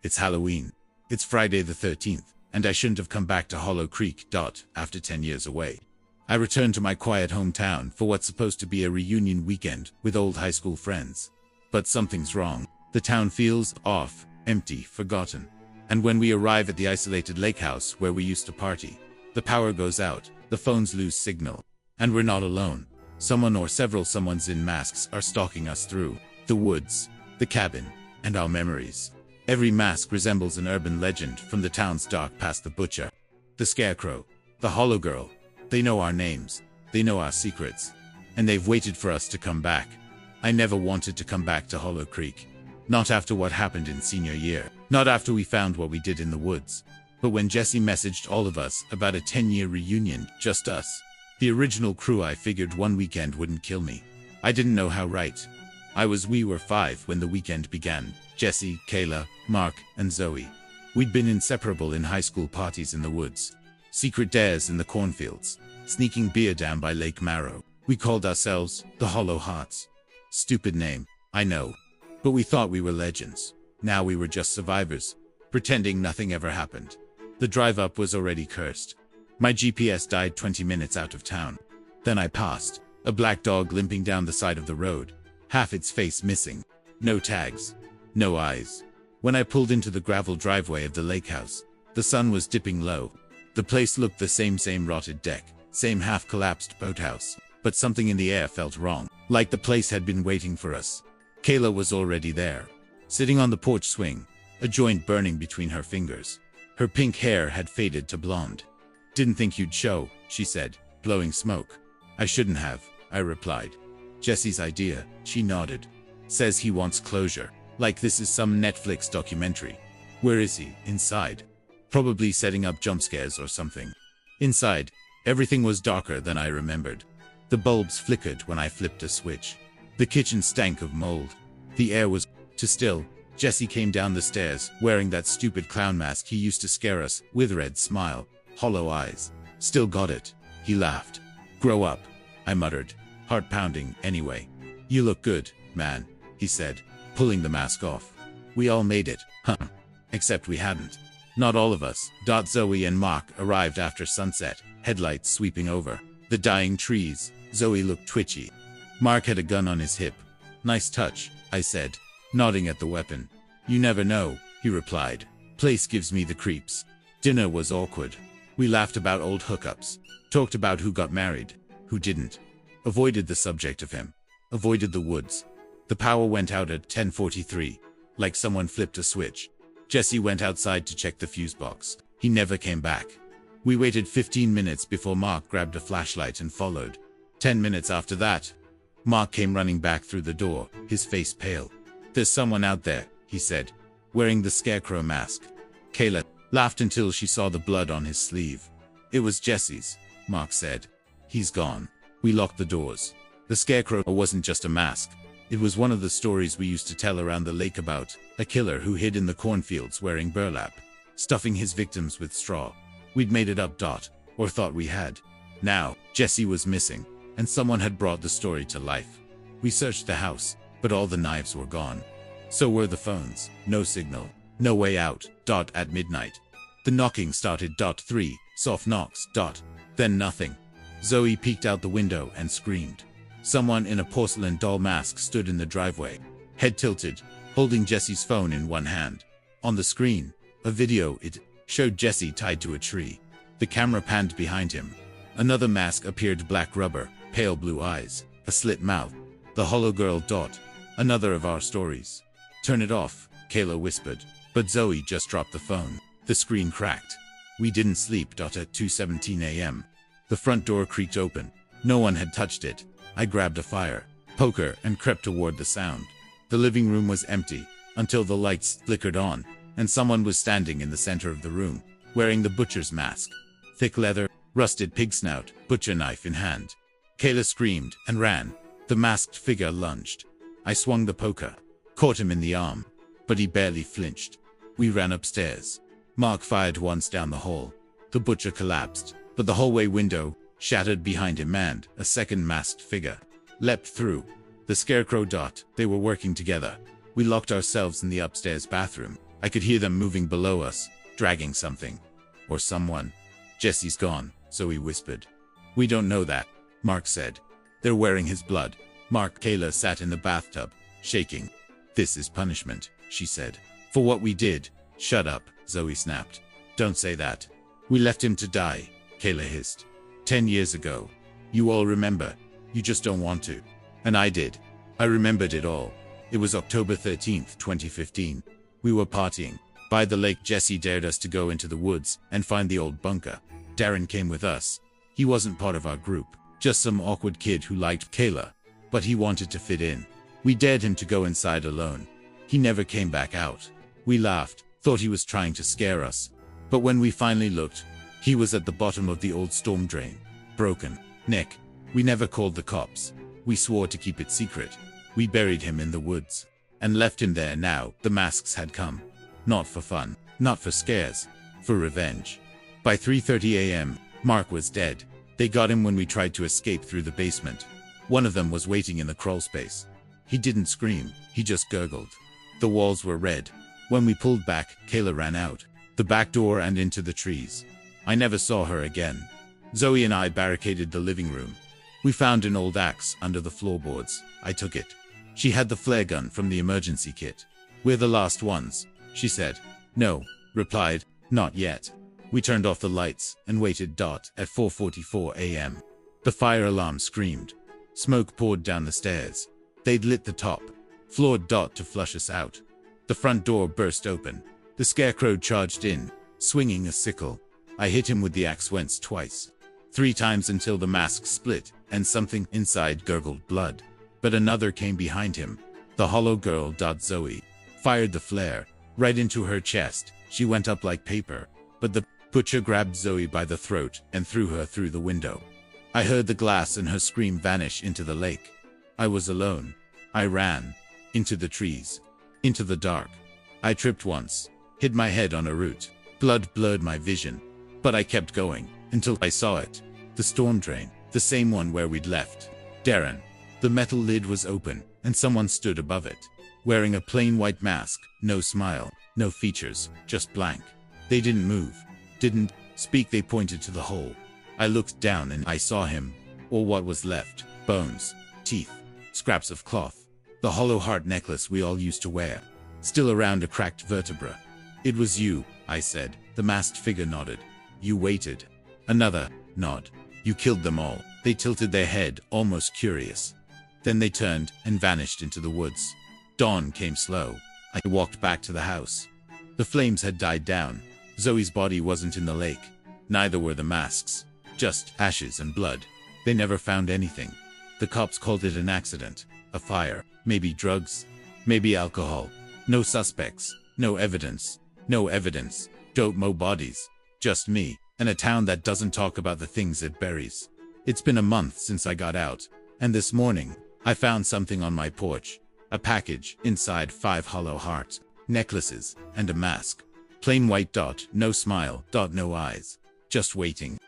It's Halloween. It's Friday the 13th, and I shouldn't have come back to Hollow Creek. After 10 years away. I returned to my quiet hometown for what's supposed to be a reunion weekend with old high school friends. But something's wrong. The town feels off, empty, forgotten. And when we arrive at the isolated lake house where we used to party, the power goes out, the phones lose signal. And we're not alone. Someone or several someones in masks are stalking us through the woods, the cabin, and our memories. Every mask resembles an urban legend from the town's dark past: the butcher, the scarecrow, the hollow girl. They know our names, they know our secrets, and they've waited for us to come back. I never wanted to come back to Hollow Creek. Not after what happened in senior year. Not after we found what we did in the woods. But when Jesse messaged all of us about a 10-year reunion, just us. The original crew, I figured one weekend wouldn't kill me. I didn't know how right. We were 5 when the weekend began. Jesse, Kayla, Mark, and Zoe. We'd been inseparable in high school parties in the woods. Secret dares in the cornfields. Sneaking beer down by Lake Marrow. We called ourselves the Hollow Hearts. Stupid name, I know. But we thought we were legends. Now we were just survivors, pretending nothing ever happened. The drive up was already cursed. My GPS died 20 minutes out of town. Then I passed a black dog limping down the side of the road, half its face missing. No tags, no eyes. When I pulled into the gravel driveway of the lake house, the sun was dipping low. The place looked the same rotted deck, same half-collapsed boathouse, but something in the air felt wrong, like the place had been waiting for us. Kayla was already there, sitting on the porch swing, a joint burning between her fingers. Her pink hair had faded to blonde. "Didn't think you'd show," she said, blowing smoke. "I shouldn't have," I replied. "Jesse's idea," she nodded. "Says he wants closure. Like this is some Netflix documentary." "Where is he?" "Inside. Probably setting up jump scares or something." Inside, everything was darker than I remembered. The bulbs flickered when I flipped a switch. The kitchen stank of mold. The air was too still. Jesse came down the stairs, wearing that stupid clown mask he used to scare us, with red smile, hollow eyes. "Still got it," he laughed. "Grow up," I muttered, heart pounding anyway. "You look good, man," he said, pulling the mask off. "We all made it, huh? Except we hadn't. Not all of us." Zoe and Mark arrived after sunset, headlights sweeping over the dying trees. Zoe looked twitchy. Mark had a gun on his hip. "Nice touch," I said, nodding at the weapon. "You never know," he replied. "Place gives me the creeps." Dinner was awkward. We laughed about old hookups, talked about who got married, who didn't, avoided the subject of him, avoided the woods. The power went out at 10:43, like someone flipped a switch. Jesse went outside to check the fuse box. He never came back. We waited 15 minutes before Mark grabbed a flashlight and followed. 10 minutes after that, Mark came running back through the door, his face pale. "There's someone out there," he said, wearing the scarecrow mask. Kayla laughed until she saw the blood on his sleeve. "It was Jesse's," Mark said. "He's gone." We locked the doors. The scarecrow wasn't just a mask. It was one of the stories we used to tell around the lake about a killer who hid in the cornfields wearing burlap, stuffing his victims with straw. We'd made it up, or thought we had. Now, Jesse was missing, and someone had brought the story to life. We searched the house, but all the knives were gone. So were the phones. No signal. No way out. At midnight. The knocking started. 3 soft knocks. Then nothing. Zoe peeked out the window and screamed. Someone in a porcelain doll mask stood in the driveway, head tilted, holding Jesse's phone in one hand. On the screen, a video. It showed Jesse tied to a tree. The camera panned behind him. Another mask appeared, black rubber, pale blue eyes, a slit mouth. The hollow girl. Another of our stories. "Turn it off," Kayla whispered, but Zoe just dropped the phone. The screen cracked. We didn't sleep. At 2:17 a.m. The front door creaked open. No one had touched it. I grabbed a fire poker and crept toward the sound. The living room was empty until the lights flickered on, and someone was standing in the center of the room, wearing the butcher's mask. Thick leather, rusted pig snout, butcher knife in hand. Kayla screamed and ran. The masked figure lunged. I swung the poker, caught him in the arm, but he barely flinched. We ran upstairs. Mark fired once down the hall. The butcher collapsed, but the hallway window shattered behind him, and a second masked figure leapt through. The scarecrow. They were working together. We locked ourselves in the upstairs bathroom. I could hear them moving below us, dragging something. Or someone. Jesse's gone, Zoe whispered. We don't know that, Mark said. They're wearing his blood. Kayla sat in the bathtub, shaking. This is punishment, she said. For what we did. Shut up, Zoe snapped. Don't say that. We left him to die, Kayla hissed. 10 years ago. You all remember. You just don't want to. And I did. I remembered it all. It was October 13th, 2015. We were partying. By the lake. Jesse dared us to go into the woods and find the old bunker. Darren came with us. He wasn't part of our group, just some awkward kid who liked Kayla. But he wanted to fit in. We dared him to go inside alone. He never came back out. We laughed, thought he was trying to scare us. But when we finally looked, he was at the bottom of the old storm drain. Broken neck. We never called the cops. We swore to keep it secret. We buried him in the woods. And left him there. Now, the masks had come. Not for fun, not for scares, for revenge. By 3:30 a.m., Mark was dead. They got him when we tried to escape through the basement. One of them was waiting in the crawl space. He didn't scream, he just gurgled. The walls were red. When we pulled back, Kayla ran out, the back door and into the trees. I never saw her again. Zoe and I barricaded the living room. We found an old axe under the floorboards. I took it. She had the flare gun from the emergency kit. We're the last ones, she said. No, replied, not yet. We turned off the lights and waited. At 4:44 a.m. The fire alarm screamed. Smoke poured down the stairs. They'd lit the top floor. To flush us out. The front door burst open. The scarecrow charged in, swinging a sickle. I hit him with the axe once, twice. 3 times until the mask split and something inside gurgled blood. But another came behind him. The hollow girl. Zoe fired the flare right into her chest. She went up like paper. But the butcher grabbed Zoe by the throat and threw her through the window. I heard the glass and her scream vanish into the lake. I was alone. I ran. Into the trees. Into the dark. I tripped once. Hit my head on a root. Blood blurred my vision. But I kept going. Until I saw it. The storm drain. The same one where we'd left Darren. The metal lid was open, and someone stood above it. Wearing a plain white mask. No smile. No features. Just blank. They didn't move. Didn't speak. They pointed to the hole. I looked down and I saw him. Or what was left. Bones. Teeth. Scraps of cloth. The hollow heart necklace we all used to wear. Still around a cracked vertebra. It was you, I said. The masked figure nodded. You waited. Another nod. You killed them all. They tilted their head, almost curious. Then they turned and vanished into the woods. Dawn came slow. I walked back to the house. The flames had died down. Zoe's body wasn't in the lake. Neither were the masks. Just ashes and blood. They never found anything. The cops called it an accident. A fire. Maybe drugs. Maybe alcohol. No suspects. No evidence. No evidence. Don't mo bodies. Just me. And a town that doesn't talk about the things it buries. It's been a month since I got out. And this morning, I found something on my porch. A package. Inside 5 hollow hearts. Necklaces. And a mask. Plain white. No smile. No eyes. Just waiting.